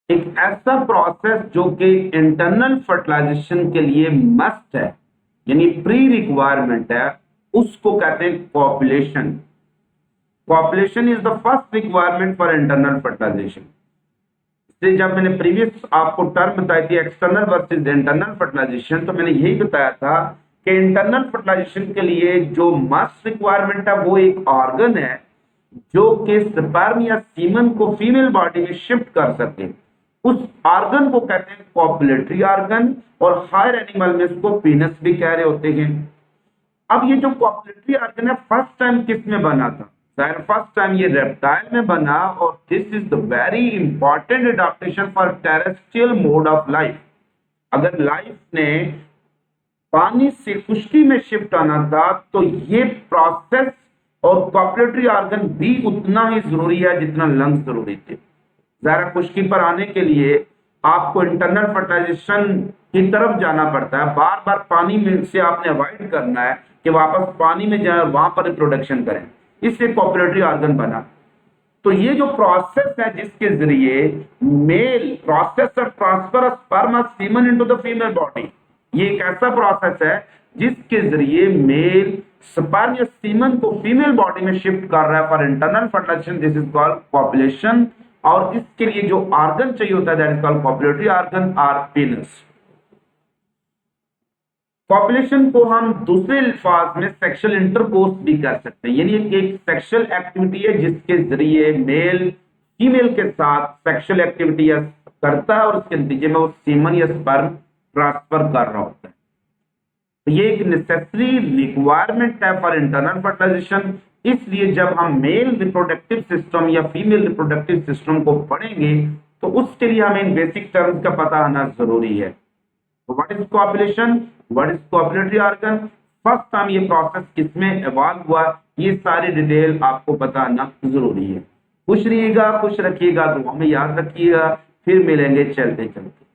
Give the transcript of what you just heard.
एक ऐसा प्रोसेस जो कि इंटरनल फर्टिलाइजेशन के लिए मस्ट है, यानी प्री रिक्वायरमेंट है, उसको कहते हैं copulation. Copulation is the first requirement for internal fertilization. इसलिए जब मैंने प्रीवियस आपको टर्म बताई थी एक्सटर्नल वर्सेस इंटरनल फर्टिलाइजेशन, तो मैंने यही बताया था कि इंटरनल फर्टिलाइजेशन के लिए जो मस्ट रिक्वायरमेंट है वो एक ऑर्गन है जो कि स्पर्म या सीमन को फीमेल बॉडी में शिफ्ट कर सके। उस ऑर्गन को कहते हैं कॉपुलेटरी ऑर्गन, और हायर एनिमल में इसको पीनस भी कह रहे होते हैं। अब ये जो कॉपुलेटरी ऑर्गन है फर्स्ट टाइम किस में बना था? शायद फर्स्ट टाइम ये रेप्टाइल में बना, और this is the very important adaptation for terrestrial mode of life. अगर लाइफ ने पानी से खुश्की में शिफ्ट आना था तो ये प्रोसेस और कॉपुलेटरी ऑर्गन भी उतना ही जरूरी है जितना लंग्स जरूरी थे। जरा खुश्की पर आने के लिए आपको इंटरनल फर्टिलाइजेशन की तरफ जाना पड़ता है, बार बार पानी में से आपने अवॉइड करना है कि वापस पानी में जाए और वहां पर रिप्रोडक्शन करें, इससे कॉपुलेटरी ऑर्गन बना। तो ये जो प्रोसेस है जिसके जरिए male process of transfer of sperm of semen into the female body, ये एक ऐसा प्रोसेस है जिसके जरिए मेल स्पर्म या सीमन को फीमेल बॉडी में शिफ्ट कर रहा है for internal fertilization. This is called copulation, और इसके लिए जो ऑर्गन चाहिए होता है that is called copulatory organ और पीनस। पॉपुलेशन को हम दूसरे अल्फाज में सेक्सुअल इंटरकोर्स भी कर सकते हैं, यानी एक सेक्सुअल एक्टिविटी है जिसके जरिए मेल फीमेल के साथ सेक्सुअल एक्टिविटी करता है और उसके नतीजे में वो सीमन या स्पर्म ट्रांसफर कर रहा होता है। तो ये एक नेसेसरी रिक्वायरमेंट है फॉर इंटरनल फर्टिलाइजेशन। इसलिए जब हम मेल रिप्रोडक्टिव सिस्टम या फीमेल रिप्रोडक्टिव सिस्टम को पढ़ेंगे तो उसके लिए हमें इन बेसिक टर्म्स का पता होना जरूरी है। What is copulation, what is copulatory organ, first time ये प्रोसेस किसमें इवॉल्व हुआ, ये सारी डिटेल आपको बताना जरूरी है। खुश रहिएगा, खुश रखिएगा, दुआ में याद रखिएगा। फिर मिलेंगे चलते चलते।